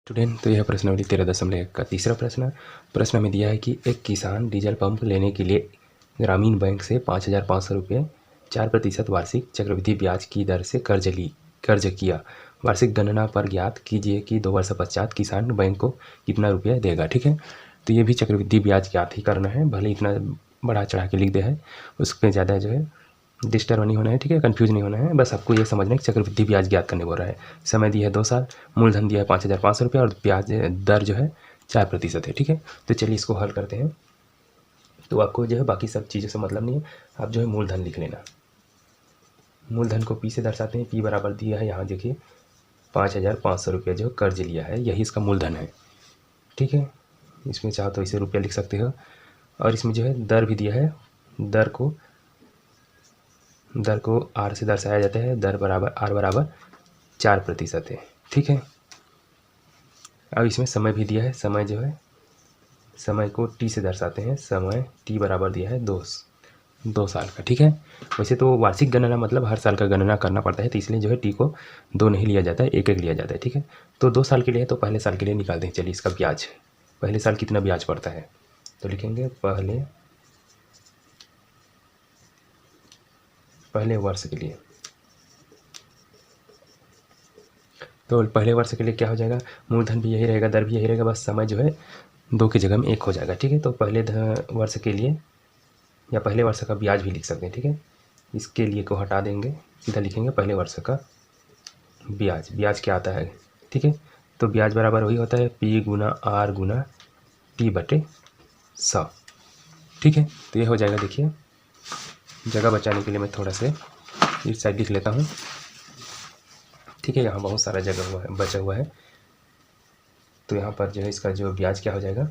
Student, तो यह प्रश्नावली 13.1 का तीसरा प्रश्न हमें दिया है कि एक किसान डीजल पंप लेने के लिए ग्रामीण बैंक से 5,500 रुपये 4% वार्षिक चक्रवृद्धि ब्याज की दर से कर्ज किया। वार्षिक गणना पर ज्ञात कीजिए कि 2 वर्ष पश्चात किसान बैंक को कितना रुपया देगा। ठीक है, तो ये भी चक्रवृद्धि ब्याज ज्ञात ही करना है, भले इतना बढ़ा चढ़ा के लिख दे है, उसमें ज़्यादा जो है डिस्टर्ब नहीं होना है। ठीक है, कंफ्यूज नहीं होना है, बस आपको ये समझना है कि चक्रवृद्धि ब्याज ज्ञात करने बोल रहा है। समय दिया है 2 साल, मूलधन दिया है 5,500 रुपये और ब्याज दर जो है 4% है। ठीक है, तो चलिए इसको हल करते हैं। तो आपको जो है बाकी सब चीज़ों से मतलब नहीं है, आप जो है मूलधन लिख लेना। मूलधन को पी से दर्शाते हैं, पी बराबर दिया है यहाँ देखिए 5,500 रुपये जो कर्ज लिया है, यही इसका मूलधन है। ठीक है, इसमें चाहो तो इसे रुपया लिख सकते हो। और इसमें जो है दर भी दिया है, दर को आर से दर्शाया जाता है, दर बराबर आर बराबर 4% है। ठीक है, अब इसमें समय भी दिया है, समय जो है समय को टी से दर्शाते हैं, समय टी बराबर दिया है 2 साल का। ठीक है, वैसे तो वार्षिक गणना मतलब हर साल का गणना करना पड़ता है, तो इसलिए जो है टी को 2 नहीं लिया जाता है, एक लिया जाता है। ठीक है, तो 2 साल के लिए है तो पहले साल के लिए निकालते हैं। चलिए इसका ब्याज, पहले साल कितना ब्याज पड़ता है तो लिखेंगे पहले वर्ष के लिए। तो पहले वर्ष के लिए क्या हो जाएगा, मूलधन भी यही रहेगा, दर भी यही रहेगा, बस समय जो है 2 की जगह में 1 हो जाएगा। ठीक है, तो पहले वर्ष के लिए या पहले वर्ष का ब्याज भी लिख सकते हैं। ठीक है, इसके लिए को हटा देंगे, सीधा लिखेंगे पहले वर्ष का ब्याज। ब्याज क्या आता है, ठीक है, तो ब्याज बराबर वही होता है पी गुना आर गुना टी बटे 100। ठीक है, तो ये हो जाएगा। देखिए जगह बचाने के लिए मैं थोड़ा से इस साइड लिख लेता हूँ। ठीक है, यहाँ बहुत सारा जगह बचा हुआ है, तो यहाँ पर जो है इसका जो ब्याज क्या हो जाएगा,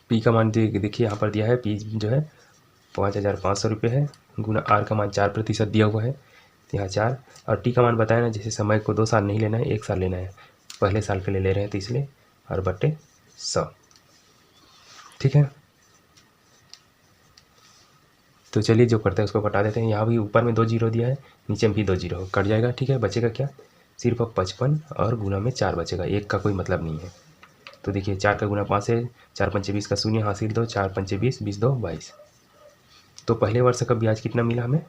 पी का मान देखिए यहाँ पर दिया है, पी जो है 5,500 रुपये है, गुना आर का मान 4% दिया हुआ है, तो यहाँ 4, और टी का मान बताया ना, जैसे समय को 2 साल नहीं लेना है, 1 साल लेना है, पहले साल के लिए ले रहे हैं तो इसलिए और बटे 100। ठीक है, तो चलिए जो करते हैं उसको हटा देते हैं। यहाँ भी ऊपर में 2 जीरो दिया है, नीचे में भी 2 जीरो कट जाएगा। ठीक है, बचेगा क्या, सिर्फ 55 और गुना में 4 बचेगा, 1 का कोई मतलब नहीं है। तो देखिए 4 का गुना 5 है, 4 पंचे 20 का शून्य हासिल 2, 4 पंचे 20, 20 2 22। तो पहले वर्ष का ब्याज कितना मिला हमें,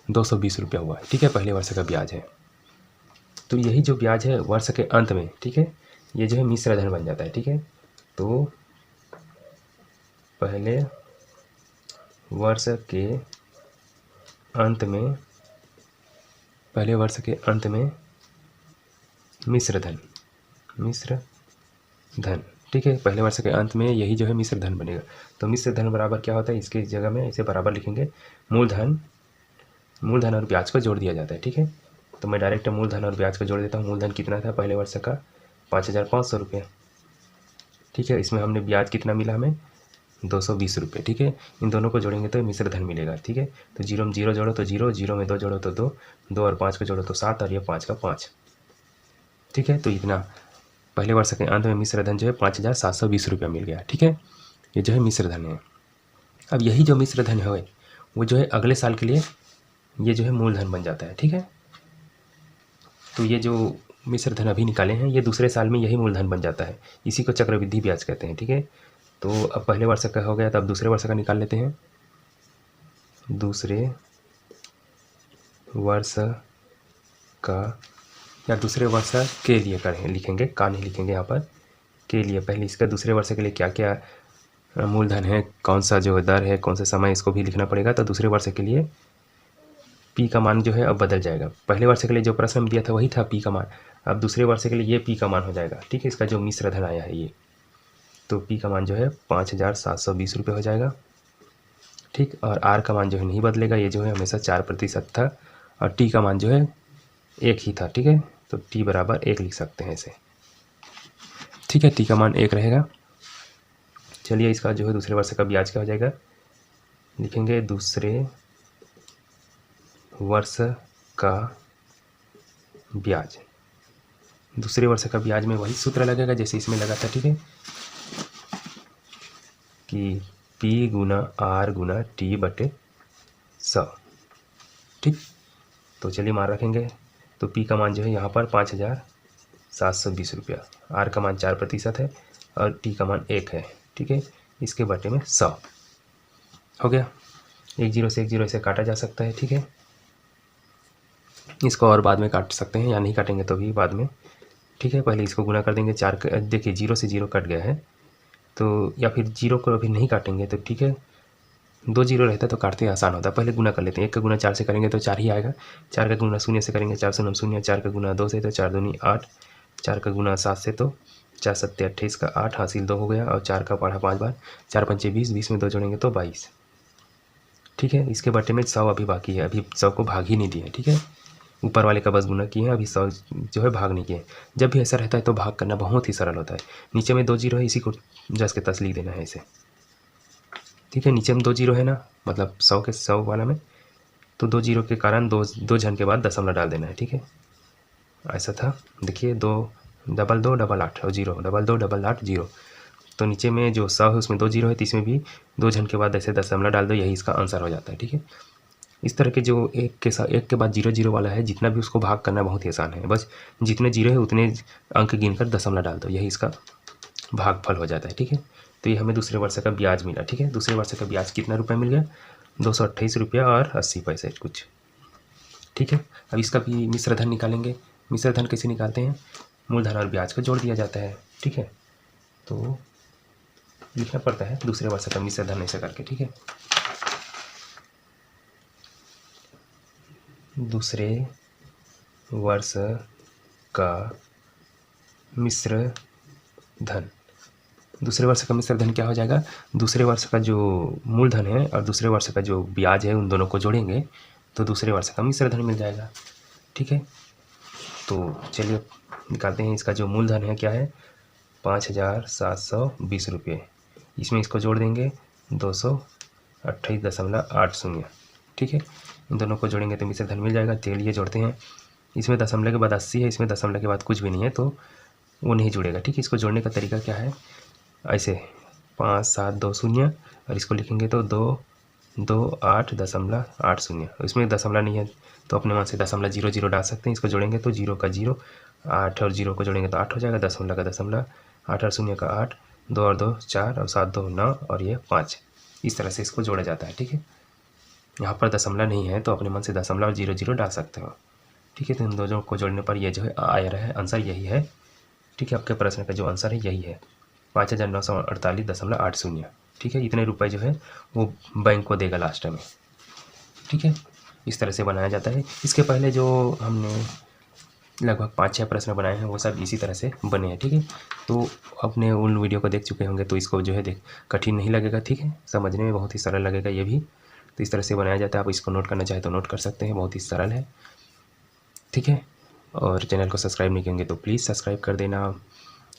220 रुपया हुआ है। ठीक है, पहले वर्ष का ब्याज है। तो यही जो ब्याज है वर्ष के अंत में, ठीक है, ये जो है मिश्र धन बन जाता है। ठीक है, तो पहले वर्ष के अंत में मिश्र धन। ठीक है, पहले वर्ष के अंत में यही जो है मिश्र धन बनेगा। तो मिश्र धन बराबर क्या होता है, इसके जगह में इसे बराबर लिखेंगे मूलधन और ब्याज को जोड़ दिया जाता है। ठीक है, तो मैं डायरेक्ट मूलधन और ब्याज को जोड़ देता हूँ। मूलधन कितना था पहले वर्ष का, 5,500 रुपये। ठीक है, इसमें हमने ब्याज कितना मिला हमें, 220 रुपये। ठीक है, इन दोनों को जोड़ेंगे तो मिश्र धन मिलेगा। ठीक है, तो 0 में 0 जोड़ो तो 0, 0 में 2 जोड़ो तो 2, 2 और 5 को जोड़ो तो 7, और ये 5 का 5। ठीक है, तो इतना पहले वर्ष के अंत में मिश्र धन जो है 5,720 रुपया मिल गया। ठीक है, ये जो है मिश्र धन है। अब यही जो मिश्र धन है वो जो है अगले साल के लिए ये जो है मूलधन बन जाता है। ठीक है, तो ये जो मिश्र धन अभी निकाले हैं ये दूसरे साल में यही मूलधन बन जाता है, इसी को चक्रवृद्धि ब्याज कहते हैं। ठीक है, तो अब पहले वर्ष का हो गया, तो अब दूसरे वर्ष का निकाल लेते हैं। दूसरे वर्ष का या दूसरे वर्ष के लिए करें, लिखेंगे का नहीं लिखेंगे यहाँ पर, के लिए। पहले इसका दूसरे वर्ष के लिए क्या क्या मूलधन है, कौन सा जो दर है, कौन सा समय, इसको भी लिखना पड़ेगा। तो दूसरे वर्ष के लिए पी का मान जो है अब बदल जाएगा। पहले वर्ष के लिए जो प्रश्न में दिया था वही था पी का मान, अब दूसरे वर्ष के लिए ये पी का मान हो जाएगा। ठीक है, इसका जो मिश्र धन आया है ये, तो पी का मान जो है 5,720 रुपये हो जाएगा। ठीक, और आर का मान जो है नहीं बदलेगा, ये जो है हमेशा 4% था, और टी का मान जो है 1 ही था। ठीक है, तो टी बराबर 1 लिख सकते हैं इसे। ठीक है, टी का मान 1 रहेगा। चलिए इसका जो है दूसरे वर्ष का ब्याज क्या हो जाएगा, लिखेंगे दूसरे वर्ष का ब्याज। दूसरे वर्ष का ब्याज में वही सूत्र लगेगा जैसे इसमें लगा था। ठीक है, कि पी गुना आर गुना टी बटे 100। ठीक, तो चलिए मान रखेंगे, तो पी का मान जो है यहाँ पर 720 रुपया। आर का मान 4% है और टी का मान 1 है, ठीक है। इसके बटे में 100 हो गया। एक जीरो से काटा जा सकता है, ठीक है। इसको और बाद में काट सकते हैं या नहीं काटेंगे तो भी बाद में, ठीक है। पहले इसको गुना कर देंगे 4, देखिए 0 से 0 कट गया है तो, या फिर 0 को अभी नहीं काटेंगे तो ठीक है। 2 जीरो रहता तो काटते आसान होता। पहले गुना कर लेते हैं। 1 का गुना 4 से करेंगे तो 4 ही आएगा। 4 का गुना 0 से करेंगे 4 शून्य 0, 4 का गुना 2 से तो 4 दूनी 8, 4 का गुना 7 से तो 4 सत्ते 28 का 8 हासिल 2 हो गया और 4 का पढ़ा 5 बार, 4 पंचे 20, 20 में 2 जोड़ेंगे तो 22, ठीक है। इसके बटे में 100 अभी बाकी है, अभी 100 को भाग ही नहीं दिए, ठीक है। ऊपर वाले का बस गुना किए हैं, अभी 100 जो है भाग नहीं किए। जब भी ऐसा रहता है तो भाग करना बहुत ही सरल होता है। नीचे में 2 जीरो है, इसी को जस के तस लिख देना है इसे, ठीक है। नीचे में 2 जीरो है ना, मतलब 100 के 100 वाला में, तो 2 जीरो के कारण दो झन के बाद दशमलव डाल देना है, ठीक है। ऐसा था, देखिए 2 डबल 2 डबल 8 और 0, डबल 2 डबल 8 0। तो नीचे में जो 100 है उसमें 2 जीरो है, तो इसमें भी 2 झन के बाद ऐसे दशमलव डाल दो, यही इसका आंसर हो जाता है, ठीक है। इस तरह के जो एक के बाद 0 0 वाला है, जितना भी उसको भाग करना बहुत ही आसान है। बस जितने जीरो है उतने अंक गिनकर दशमलव डाल दो, यही इसका भागफल हो जाता है, ठीक है। तो ये हमें दूसरे वर्ष का ब्याज मिला, ठीक है। दूसरे वर्ष का ब्याज कितना रुपये मिल गया? 228 रुपया और 80 पैसे कुछ, ठीक है। अब इसका भी मिश्र धन निकालेंगे। मिश्र धन कैसे निकालते हैं? मूलधन और ब्याज को जोड़ दिया जाता है, ठीक है। तो लिखना पड़ता है दूसरे वर्ष का मिश्र धन ऐसे करके, ठीक है। दूसरे वर्ष का मिश्र धन, दूसरे वर्ष का मिश्र धन क्या हो जाएगा? दूसरे वर्ष का जो मूलधन है और दूसरे वर्ष का जो ब्याज है उन दोनों को जोड़ेंगे तो दूसरे वर्ष का मिश्र धन मिल जाएगा, ठीक है। तो चलिए निकालते हैं। इसका जो मूलधन है क्या है? 5720 रुपये। इसमें इसको जोड़ देंगे 228.80, ठीक है। इन दोनों को जोड़ेंगे तो मिश्र धन मिल जाएगा। चलिए जोड़ते हैं। इसमें दशमलव के बाद 80 है, इसमें दशमलव के बाद कुछ भी नहीं है तो वो नहीं जुड़ेगा, ठीक है। इसको जोड़ने का तरीका क्या है? ऐसे 5720 और इसको लिखेंगे तो 228.80। इसमें दशमलव नहीं है तो अपने मन से दशमलव 0 0 डाल सकते हैं। इसको जोड़ेंगे तो 0 का 0, 8 और 0 को जोड़ेंगे तो 8 हो जाएगा, दशमलव का दशमलव, 8 और 0 का 8, 2 और 2 4 और 7 2 9 और ये 5। इस तरह से इसको जोड़ा जाता है, ठीक है। यहाँ पर दशमलव नहीं है तो अपने मन से दशमलव 0 0 डाल सकते हो, ठीक है। तो इन दोनों को जोड़ने पर ये जो है आया है आंसर यही है, ठीक है। आपके प्रश्न का जो आंसर है यही है 5948.80, ठीक है। इतने रुपए जो है वो बैंक को देगा लास्ट में, ठीक है। इस तरह से बनाया जाता है। इसके पहले जो हमने लगभग 5-6 प्रश्न बनाए हैं वो सब इसी तरह से बने हैं, ठीक है। तो अपने उन वीडियो को देख चुके होंगे तो इसको जो है कठिन नहीं लगेगा, ठीक है। समझने में बहुत ही सरल लगेगा ये भी। तो इस तरह से बनाया जाता है। आप इसको नोट करना चाहे तो नोट कर सकते हैं, बहुत ही सरल है, ठीक है। और चैनल को सब्सक्राइब नहीं करेंगे तो प्लीज़ सब्सक्राइब कर देना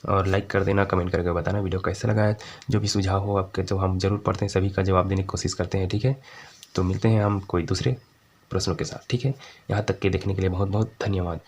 और लाइक कर देना, कमेंट करके बताना वीडियो कैसा लगा है। जो भी सुझाव हो आपके तो हम ज़रूर पढ़ते हैं, सभी का जवाब देने की कोशिश करते हैं, ठीक है। तो मिलते हैं हम कोई दूसरे प्रश्नों के साथ, ठीक है। यहाँ तक के देखने के लिए बहुत बहुत धन्यवाद।